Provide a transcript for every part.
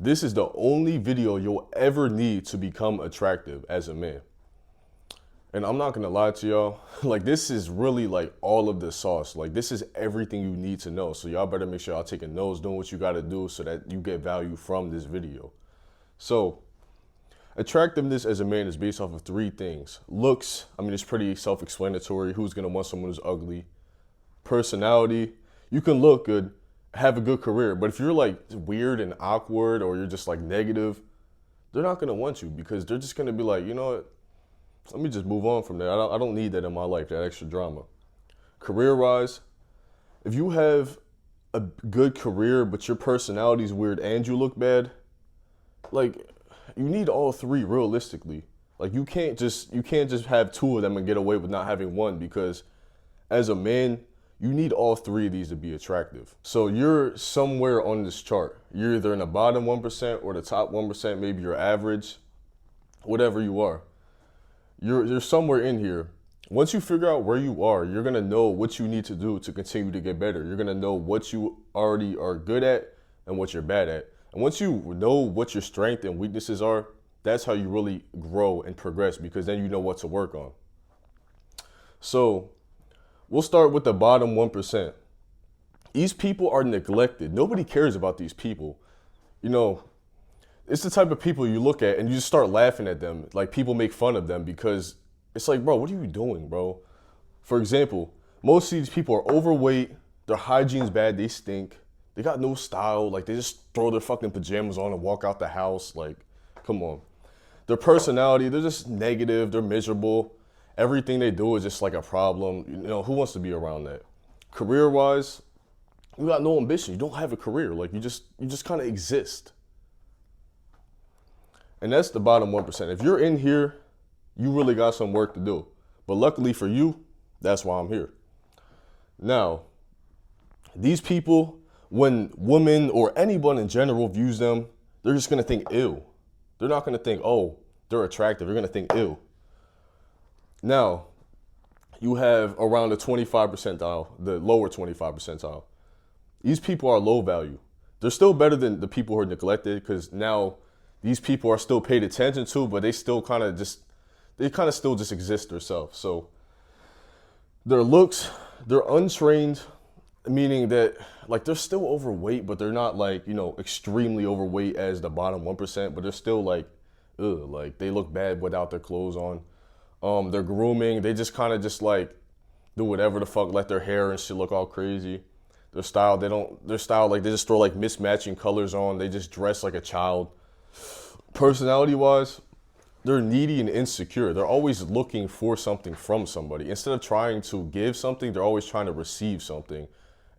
This is the only video you'll ever need to become attractive as a man. And I'm not gonna lie to y'all, like this is really like all of the sauce. Like this is everything you need to know. So y'all better make sure y'all taking notes, doing what you gotta do so that you get value from this video. So attractiveness as a man is based off of three things. Looks, I mean, it's pretty self-explanatory. Who's gonna want someone who's ugly? Personality, you can look good, have a good career, but if you're like weird and awkward or you're just like negative, they're not gonna want you because they're just gonna be like, you know what? Let me just move on from that. I don't need that in my life, that extra drama. Career-wise, if you have a good career, but your personality is weird and you look bad, like you need all three realistically. Like you can't just have two of them and get away with not having one because as a man, you need all three of these to be attractive. So you're somewhere on this chart. You're either in the bottom 1% or the top 1%, maybe you're average, whatever you are. You're somewhere in here. Once you figure out where you are, you're gonna know what you need to do to continue to get better. You're gonna know what you already are good at and what you're bad at. And once you know what your strengths and weaknesses are, that's how you really grow and progress because then you know what to work on. So we'll start with the bottom 1%. These people are neglected. Nobody cares about these people. You know, it's the type of people you look at and you just start laughing at them. Like people make fun of them because it's like, bro, what are you doing, bro? For example, most of these people are overweight. Their hygiene's bad. They stink. They got no style. Like they just throw their fucking pajamas on and walk out the house. Like, come on. Their personality, they're just negative. They're miserable. Everything they do is just like a problem. You know, who wants to be around that? Career-wise, you got no ambition. You don't have a career. Like you just kind of exist. And that's the bottom 1%. If you're in here, you really got some work to do. But luckily for you, that's why I'm here. Now, these people, when women or anyone in general views them, they're just gonna think ew. They're not gonna think, oh, they're attractive. They're gonna think ew. Now, you have around the 25 percentile, the lower 25 percentile. These people are low value. They're still better than the people who are neglected because now these people are still paid attention to, but they still kind of still just exist themselves. So their looks, they're untrained, meaning that like they're still overweight, but they're not like, you know, extremely overweight as the bottom 1%, but they're still like, ugh, like they look bad without their clothes on. Their grooming, they just kind of just like do whatever the fuck, let their hair and shit look all crazy. Their style, like they just throw like mismatching colors on. They just dress like a child. Personality-wise, they're needy and insecure. They're always looking for something from somebody. Instead of trying to give something, they're always trying to receive something.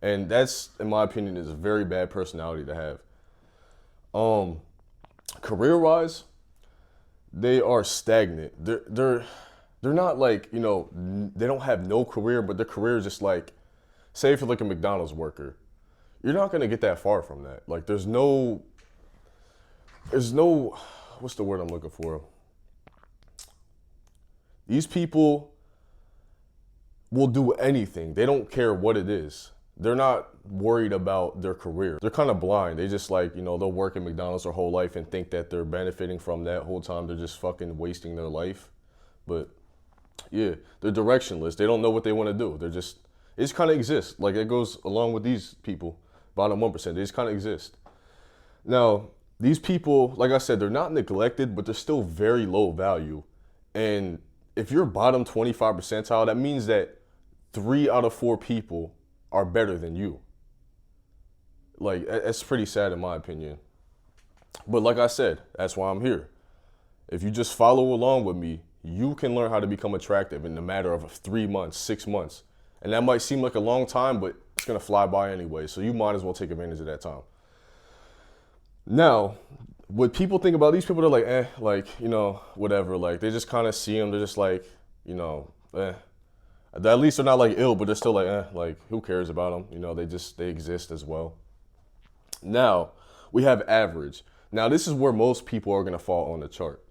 And that's, in my opinion, is a very bad personality to have. Career-wise, they are stagnant. They're not like, you know, they don't have no career, but their career is just like, say if you're like a McDonald's worker, you're not gonna get that far from that. Like there's no, what's the word I'm looking for? These people will do anything. They don't care what it is. They're not worried about their career. They're kind of blind. They just like, you know, they'll work at McDonald's their whole life and think that they're benefiting from that whole time. They're just fucking wasting their life. But yeah, they're directionless. They don't know what they want to do. They just kind of exist. Like it goes along with these people, bottom 1%. They just kind of exist. Now, these people, like I said, they're not neglected, but they're still very low value. And if you're bottom 25 percentile, that means that 3 out of 4 people are better than you. Like, that's pretty sad in my opinion. But like I said, that's why I'm here. If you just follow along with me, you can learn how to become attractive in a matter of 3 months, 6 months. And that might seem like a long time, but it's gonna fly by anyway. So you might as well take advantage of that time. Now, what people think about these people, they're like, like, you know, whatever. Like, they just kind of see them. They're just like, you know, At least they're not like ill, but they're still like, like, who cares about them? You know, they exist as well. Now, we have average. Now, this is where most people are gonna fall on the chart.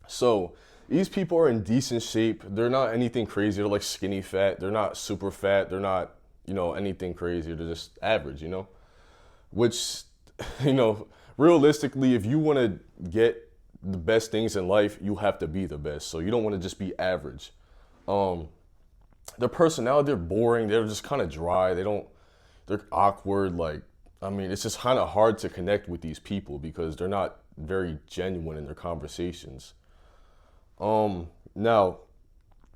So, these people are in decent shape. They're not anything crazy. They're like skinny fat. They're not super fat. They're not, you know, anything crazy. They're just average, you know? Which, you know, realistically, if you want to get the best things in life, you have to be the best. So you don't want to just be average. Their personality, they're boring. They're just kind of dry. They're awkward. Like, I mean, it's just kind of hard to connect with these people because they're not very genuine in their conversations. Now,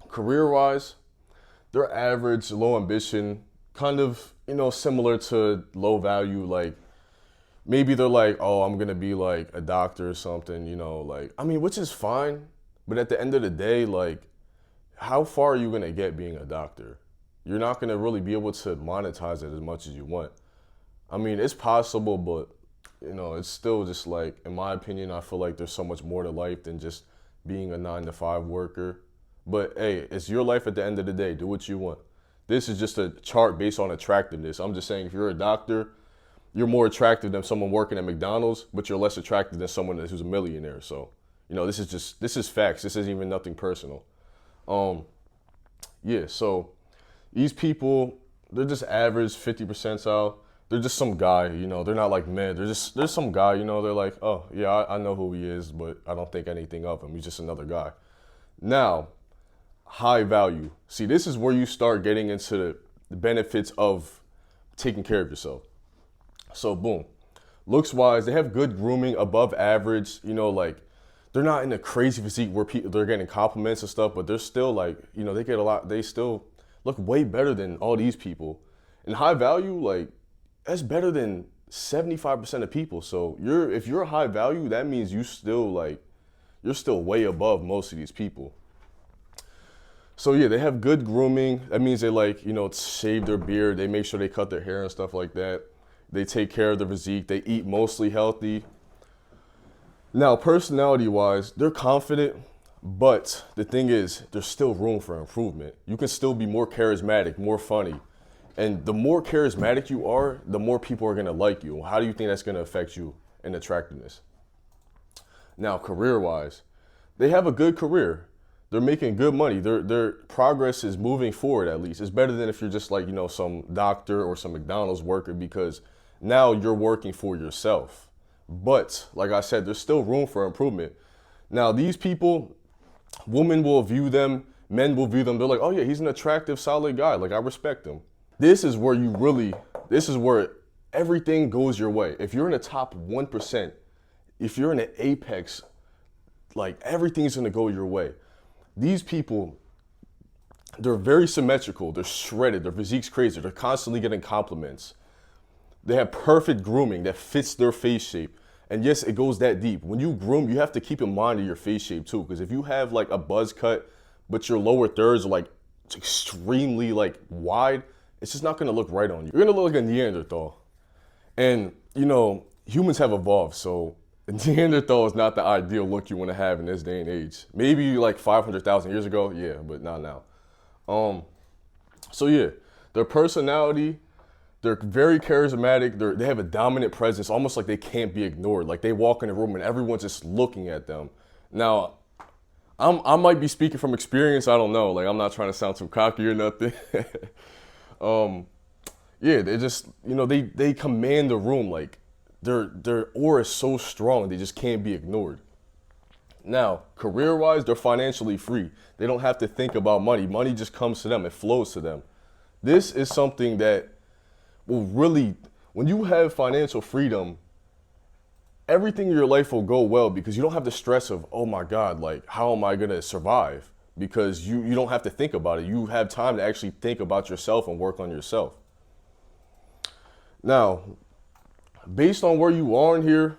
career-wise, they're average, low ambition, kind of, similar to low value. Like, maybe they're like, oh, I'm going to be like a doctor or something, like, I mean, which is fine. But at the end of the day, like, how far are you going to get being a doctor? You're not going to really be able to monetize it as much as you want. I mean, it's possible, but, it's still just like, in my opinion, I feel like there's so much more to life than just being a 9-to-5 worker. But hey, it's your life at the end of the day. Do what you want. This is just a chart based on attractiveness. I'm just saying, if you're a doctor, you're more attractive than someone working at McDonald's, but you're less attractive than someone who's a millionaire. So, this is facts. This isn't even nothing personal. Yeah, so these people, they're just average 50 percentile. They're just some guy, they're not like men. There's some guy, they're like, oh, yeah, I know who he is, but I don't think anything of him. He's just another guy. Now, high value. See, this is where you start getting into the benefits of taking care of yourself. So, boom. Looks-wise, they have good grooming, above average, like, they're not in a crazy physique where they're getting compliments and stuff, but they're still like, they still look way better than all these people. And high value, like, that's better than 75% of people. So if you're a high value, that means you're still way above most of these people. So yeah, they have good grooming. That means they shave their beard. They make sure they cut their hair and stuff like that. They take care of their physique. They eat mostly healthy. Now, personality-wise, they're confident, but the thing is, there's still room for improvement. You can still be more charismatic, more funny. And the more charismatic you are, the more people are going to like you. How do you think that's going to affect you in attractiveness? Now, career-wise, they have a good career. They're making good money. Their progress is moving forward, at least. It's better than if you're just like, some doctor or some McDonald's worker, because now you're working for yourself. But like I said, there's still room for improvement. Now, these people, women will view them, men will view them. They're like, oh yeah, he's an attractive, solid guy. Like, I respect him. This is where everything goes your way. If you're in the top 1%, if you're in the apex, like, everything's gonna go your way. These people, they're very symmetrical. They're shredded. Their physique's crazy. They're constantly getting compliments. They have perfect grooming that fits their face shape. And yes, it goes that deep. When you groom, you have to keep in mind of your face shape too. Because if you have like a buzz cut, but your lower thirds are like extremely like wide, it's just not gonna look right on you. You're gonna look like a Neanderthal. And humans have evolved, so Neanderthal is not the ideal look you wanna have in this day and age. Maybe like 500,000 years ago, yeah, but not now. So yeah, their personality, they're very charismatic. They have a dominant presence, almost like they can't be ignored. Like, they walk in a room and everyone's just looking at them. Now, I might be speaking from experience. I don't know. Like, I'm not trying to sound too cocky or nothing. Yeah, they just, they command the room. Like, their aura is so strong, they just can't be ignored. Now, career-wise, they're financially free. They don't have to think about money. Money just comes to them. It flows to them. This is something that will really, when you have financial freedom, everything in your life will go well because you don't have the stress of, oh my God, like, how am I gonna survive? Because you don't have to think about it. You have time to actually think about yourself and work on yourself. Now, based on where you are in here,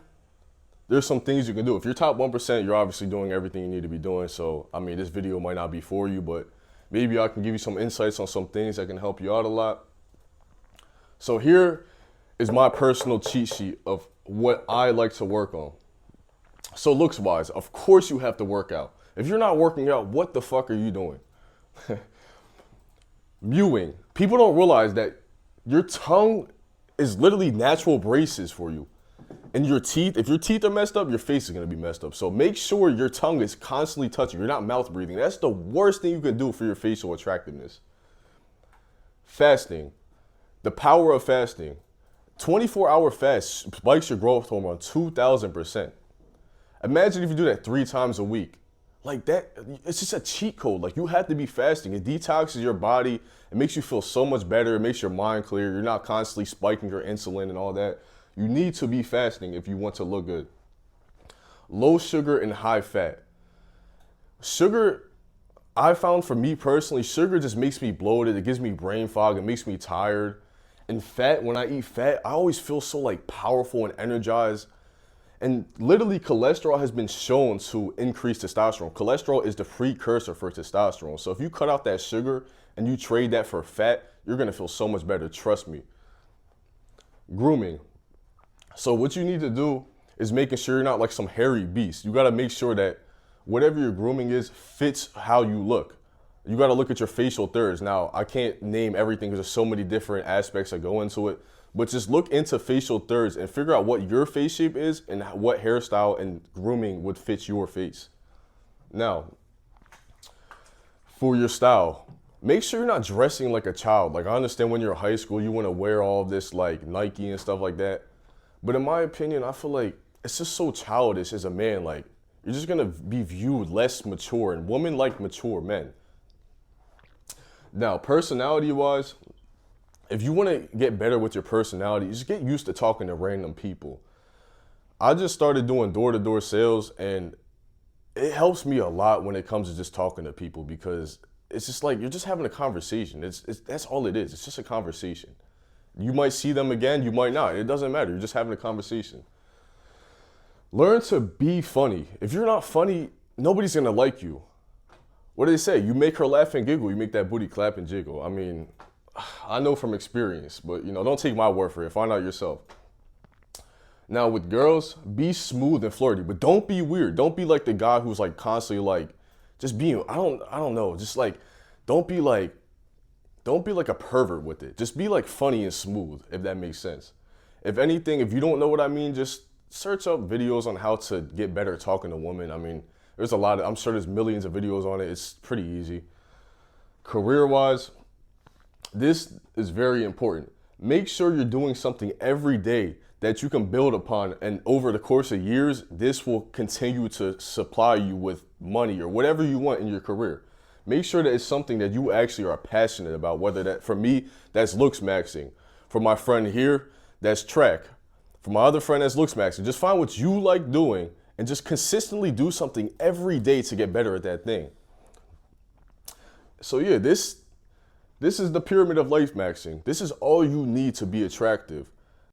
there's some things you can do. If you're top 1%, you're obviously doing everything you need to be doing. So, I mean, this video might not be for you, but maybe I can give you some insights on some things that can help you out a lot. So here is my personal cheat sheet of what I like to work on. So looks-wise, of course you have to work out. If you're not working out, what the fuck are you doing? Mewing. People don't realize that your tongue is literally natural braces for you. And your teeth, if your teeth are messed up, your face is gonna be messed up. So make sure your tongue is constantly touching. You're not mouth breathing. That's the worst thing you can do for your facial attractiveness. Fasting. The power of fasting. 24-hour fast spikes your growth hormone 2,000%. Imagine if you do that 3 times a week. Like that, it's just a cheat code. Like you have to be fasting. It detoxes your body. It makes you feel so much better. It makes your mind clear. You're not constantly spiking your insulin and all that. You need to be fasting if you want to look good. Low sugar and high fat. Sugar, I found for me personally, sugar just makes me bloated. It gives me brain fog. It makes me tired. And fat, when I eat fat, I always feel so like powerful and energized. And literally cholesterol has been shown to increase testosterone. Cholesterol is the precursor for testosterone. So if you cut out that sugar and you trade that for fat, you're gonna feel so much better, trust me. Grooming. So what you need to do is making sure you're not like some hairy beast. You gotta make sure that whatever your grooming is fits how you look. You gotta look at your facial thirds. Now, I can't name everything because there's so many different aspects that go into it. But just look into facial thirds and figure out what your face shape is and what hairstyle and grooming would fit your face. Now, for your style, make sure you're not dressing like a child. Like I understand when you're in high school, you want to wear all this like Nike and stuff like that. But in my opinion, I feel like it's just so childish as a man. Like you're just gonna be viewed less mature, and women like mature men. Now, personality-wise, if you want to get better with your personality, just get used to talking to random people. I just started doing door-to-door sales, and it helps me a lot when it comes to just talking to people because it's just like you're just having a conversation. That's all it is. It's just a conversation. You might see them again, you might not. It doesn't matter. You're just having a conversation. Learn to be funny. If you're not funny, nobody's going to like you. What do they say? You make her laugh and giggle, you make that booty clap and jiggle. I mean, I know from experience, but don't take my word for it. Find out yourself. Now with girls, be smooth and flirty, but don't be weird. Don't be like the guy who's like constantly like just being, I don't know, just like don't be like a pervert with it. Just be like funny and smooth, if that makes sense. If anything, if you don't know what I mean, just search up videos on how to get better at talking to women. I mean, there's a lot of, I'm sure there's millions of videos on it. It's pretty easy. Career-wise, this is very important. Make sure you're doing something every day that you can build upon, and over the course of years, this will continue to supply you with money or whatever you want in your career. Make sure that it's something that you actually are passionate about, whether that, for me, that's looksmaxxing. For my friend here, that's track. For my other friend, that's looksmaxxing. Just find what you like doing and just consistently do something every day to get better at that thing. So yeah, this is the pyramid of life maxing. This is all you need to be attractive.